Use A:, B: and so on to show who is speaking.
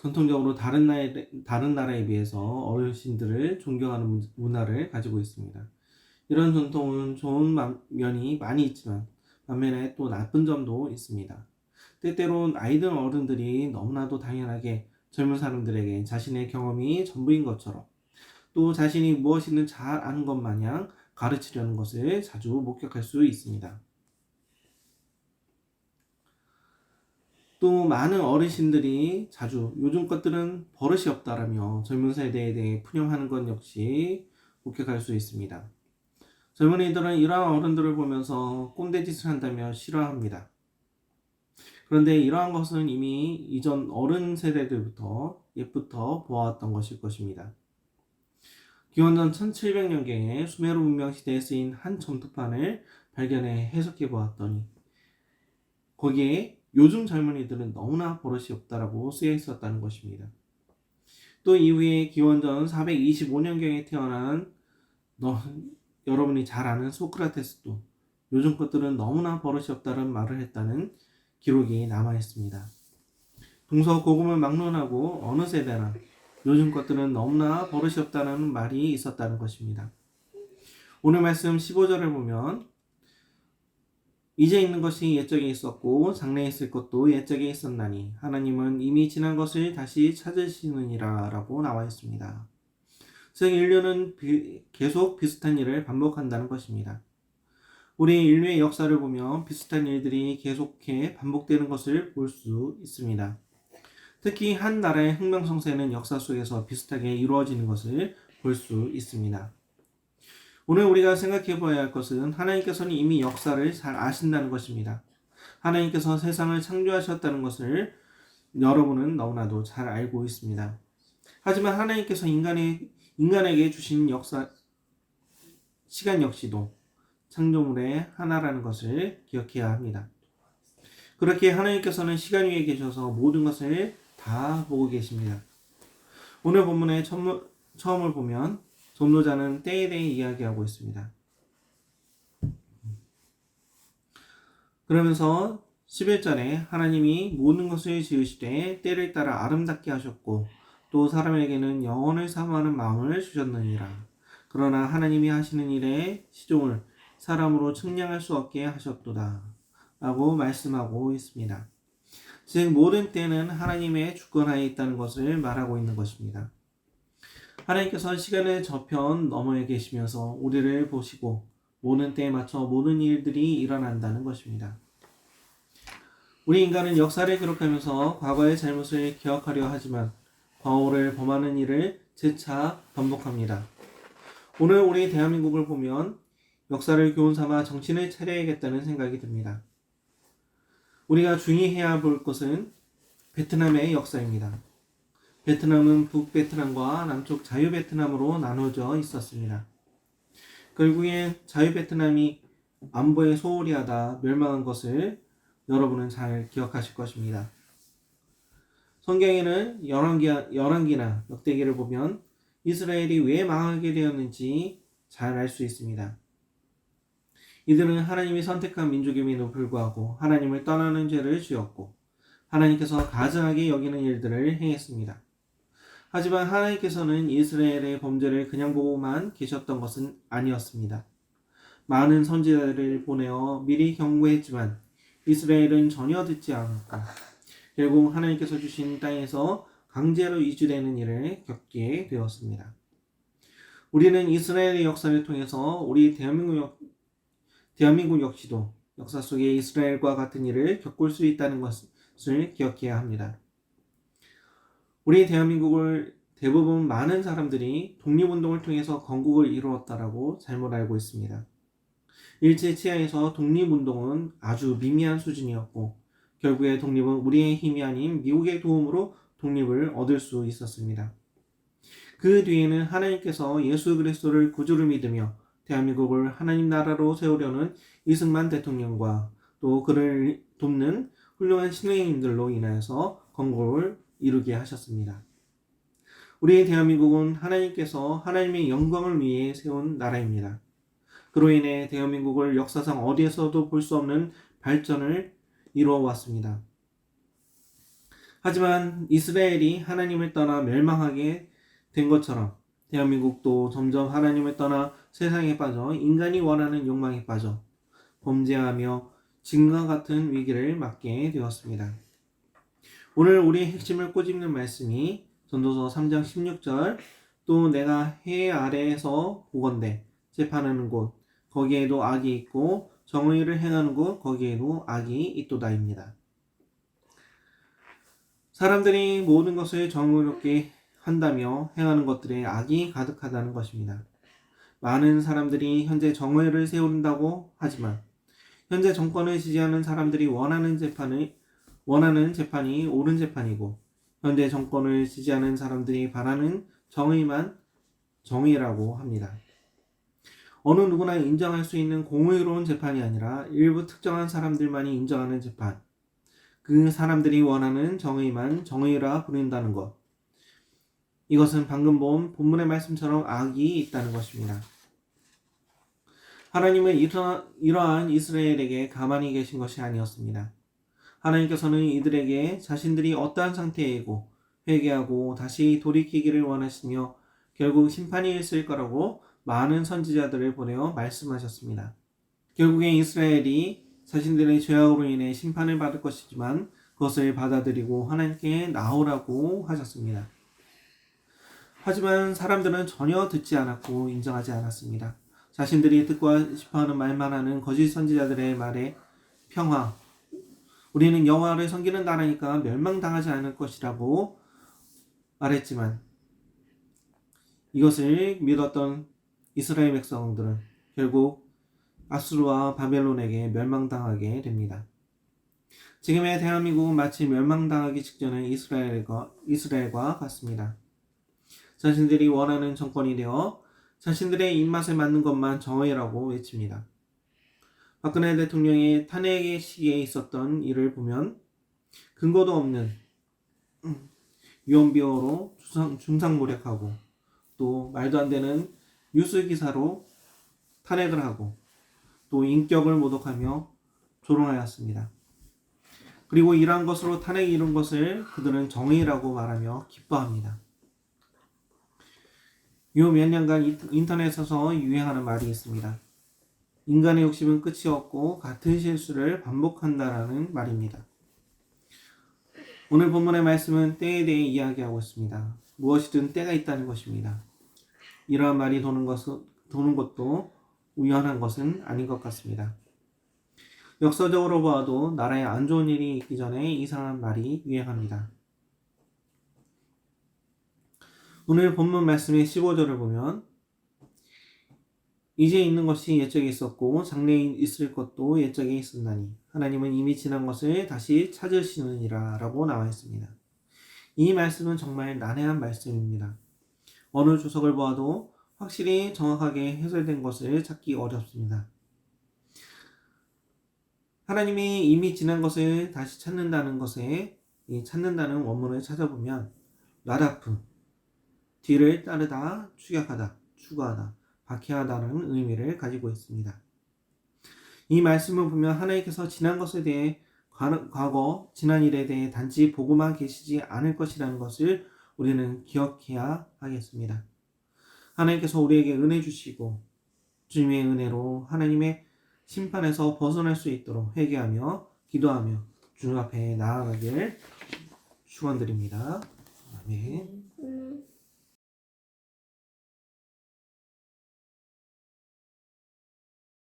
A: 전통적으로 다른 나라에 비해서 어르신들을 존경하는 문화를 가지고 있습니다. 이런 전통은 좋은 면이 많이 있지만 반면에 또 나쁜 점도 있습니다. 때때론 아이들 어른들이 너무나도 당연하게 젊은 사람들에게 자신의 경험이 전부인 것처럼 또 자신이 무엇이든 잘 아는 것 마냥 가르치려는 것을 자주 목격할 수 있습니다. 또 많은 어르신들이 자주 요즘 것들은 버릇이 없다라며 젊은 세대에 대해 푸념하는 것 역시 목격할 수 있습니다. 젊은이들은 이러한 어른들을 보면서 꼰대짓을 한다며 싫어합니다. 그런데 이러한 것은 이미 이전 어른 세대들부터 옛부터 보아왔던 것일 것입니다. 기원전 1700년경에 수메르 문명 시대에 쓰인 한 점토판을 발견해 해석해 보았더니 거기에 요즘 젊은이들은 너무나 버릇이 없다라고 쓰여 있었다는 것입니다. 또 이후에 기원전 425년경에 태어난 여러분이 잘 아는 소크라테스도 요즘 것들은 너무나 버릇이 없다는 말을 했다는 기록이 남아 있습니다. 동서고금을 막론하고 어느 세대나 요즘 것들은 너무나 버릇이 없다는 말이 있었다는 것입니다. 오늘 말씀 15절을 보면 이제 있는 것이 옛적에 있었고 장래에 있을 것도 옛적에 있었나니 하나님은 이미 지난 것을 다시 찾으시느니라 라고 나와 있습니다. 즉 인류는 계속 비슷한 일을 반복한다는 것입니다. 우리 인류의 역사를 보면 비슷한 일들이 계속해 반복되는 것을 볼 수 있습니다. 특히 한 나라의 흥망성쇠는 역사 속에서 비슷하게 이루어지는 것을 볼 수 있습니다. 오늘 우리가 생각해 봐야 할 것은 하나님께서는 이미 역사를 잘 아신다는 것입니다. 하나님께서 세상을 창조하셨다는 것을 여러분은 너무나도 잘 알고 있습니다. 하지만 하나님께서 인간에게 주신 시간 역시도 창조물의 하나라는 것을 기억해야 합니다. 그렇게 하나님께서는 시간 위에 계셔서 모든 것을 다 보고 계십니다. 오늘 본문의 처음을 보면 전도자는 때에 대해 이야기하고 있습니다. 그러면서 11절에 하나님이 모든 것을 지으시되 때를 따라 아름답게 하셨고 또 사람에게는 영원을 사모하는 마음을 주셨느니라. 그러나 하나님이 하시는 일의 시종을 사람으로 측량할 수 없게 하셨도다 라고 말씀하고 있습니다. 즉 모든 때는 하나님의 주권하에 있다는 것을 말하고 있는 것입니다. 하나님께서 시간의 저편 너머에 계시면서 우리를 보시고 모든 때에 맞춰 모든 일들이 일어난다는 것입니다. 우리 인간은 역사를 기록하면서 과거의 잘못을 기억하려 하지만 과오를 범하는 일을 재차 반복합니다. 오늘 우리 대한민국을 보면 역사를 교훈 삼아 정신을 차려야겠다는 생각이 듭니다. 우리가 주의해야 볼 것은 베트남의 역사입니다. 베트남은 북베트남과 남쪽 자유베트남으로 나눠져 있었습니다. 결국엔 자유베트남이 안보에 소홀히 하다 멸망한 것을 여러분은 잘 기억하실 것입니다. 성경에는 열왕기나 역대기를 보면 이스라엘이 왜 망하게 되었는지 잘 알 수 있습니다. 이들은 하나님이 선택한 민족임에도 불구하고 하나님을 떠나는 죄를 지었고 하나님께서 가증하게 여기는 일들을 행했습니다. 하지만 하나님께서는 이스라엘의 범죄를 그냥 보고만 계셨던 것은 아니었습니다. 많은 선지자들을 보내어 미리 경고했지만 이스라엘은 전혀 듣지 않았고 결국 하나님께서 주신 땅에서 강제로 이주되는 일을 겪게 되었습니다. 우리는 이스라엘의 역사를 통해서 우리 대한민국 역시도 역사 속에 이스라엘과 같은 일을 겪을 수 있다는 것을 기억해야 합니다. 우리 대한민국을 대부분 많은 사람들이 독립운동을 통해서 건국을 이루었다라고 잘못 알고 있습니다. 일제 치하에서 독립운동은 아주 미미한 수준이었고 결국에 독립은 우리의 힘이 아닌 미국의 도움으로 독립을 얻을 수 있었습니다. 그 뒤에는 하나님께서 예수 그리스도를 구주로 믿으며 대한민국을 하나님 나라로 세우려는 이승만 대통령과 또 그를 돕는 훌륭한 신앙인들로 인하여서 건국을 이루게 하셨습니다. 우리의 대한민국은 하나님께서 하나님의 영광을 위해 세운 나라입니다. 그로 인해 대한민국을 역사상 어디에서도 볼 수 없는 발전을 이루어 왔습니다. 하지만 이스라엘이 하나님을 떠나 멸망하게 된 것처럼 대한민국도 점점 하나님을 떠나 세상에 빠져 인간이 원하는 욕망에 빠져 범죄하며 지금과 같은 위기를 맞게 되었습니다. 오늘 우리의 핵심을 꼬집는 말씀이 전도서 3장 16절 또 내가 해 아래에서 보건대 재판하는 곳 거기에도 악이 있고 정의를 행하는 곳 거기에도 악이 있도다입니다. 사람들이 모든 것을 정의롭게 한다며 행하는 것들에 악이 가득하다는 것입니다. 많은 사람들이 현재 정의를 세운다고 하지만 현재 정권을 지지하는 사람들이 원하는 재판이 옳은 재판이고 현재 정권을 지지하는 사람들이 바라는 정의만 정의라고 합니다. 어느 누구나 인정할 수 있는 공의로운 재판이 아니라 일부 특정한 사람들만이 인정하는 재판. 그 사람들이 원하는 정의만 정의라 부른다는 것. 이것은 방금 본 본문의 말씀처럼 악이 있다는 것입니다. 하나님은 이러한 이스라엘에게 가만히 계신 것이 아니었습니다. 하나님께서는 이들에게 자신들이 어떠한 상태이고 회개하고 다시 돌이키기를 원하시며 결국 심판이 있을 거라고 많은 선지자들을 보내어 말씀하셨습니다. 결국엔 이스라엘이 자신들의 죄악으로 인해 심판을 받을 것이지만 그것을 받아들이고 하나님께 나오라고 하셨습니다. 하지만 사람들은 전혀 듣지 않았고 인정하지 않았습니다. 자신들이 듣고 싶어하는 말만 하는 거짓 선지자들의 말에 평화, 우리는 여호와를 섬기는 나라니까 멸망당하지 않을 것이라고 말했지만 이것을 믿었던 이스라엘 백성들은 결국 아수르와 바벨론에게 멸망당하게 됩니다. 지금의 대한민국은 마치 멸망당하기 직전의 이스라엘과 같습니다. 자신들이 원하는 정권이 되어 자신들의 입맛에 맞는 것만 정의라고 외칩니다. 박근혜 대통령의 탄핵의 시기에 있었던 일을 보면 근거도 없는 유언비어로 중상모략하고 또 말도 안 되는 뉴스 기사로 탄핵을 하고 또 인격을 모독하며 조롱하였습니다. 그리고 이러한 것으로 탄핵이 이룬 것을 그들은 정의라고 말하며 기뻐합니다. 요 몇 년간 인터넷에서 유행하는 말이 있습니다. 인간의 욕심은 끝이 없고 같은 실수를 반복한다라는 말입니다. 오늘 본문의 말씀은 때에 대해 이야기하고 있습니다. 무엇이든 때가 있다는 것입니다. 이러한 말이 도는 것도 우연한 것은 아닌 것 같습니다. 역사적으로 보아도 나라에 안 좋은 일이 있기 전에 이상한 말이 유행합니다. 오늘 본문 말씀의 15절을 보면 이제 있는 것이 옛적에 있었고 장래에 있을 것도 옛적에 있었나니 하나님은 이미 지난 것을 다시 찾으시느니라 라고 나와 있습니다. 이 말씀은 정말 난해한 말씀입니다. 어느 주석을 보아도 확실히 정확하게 해설된 것을 찾기 어렵습니다. 하나님이 이미 지난 것을 다시 찾는다는 것에 이 찾는다는 원문을 찾아보면 라다프, 뒤를 따르다, 추격하다, 추구하다, 박해하다는 의미를 가지고 있습니다. 이 말씀을 보면 하나님께서 지난 것에 대해 과거, 지난 일에 대해 단지 보고만 계시지 않을 것이라는 것을 우리는 기억해야 하겠습니다. 하나님께서 우리에게 은혜 주시고 주님의 은혜로 하나님의 심판에서 벗어날 수 있도록 회개하며 기도하며 주님 앞에 나아가길 축원드립니다. 아멘.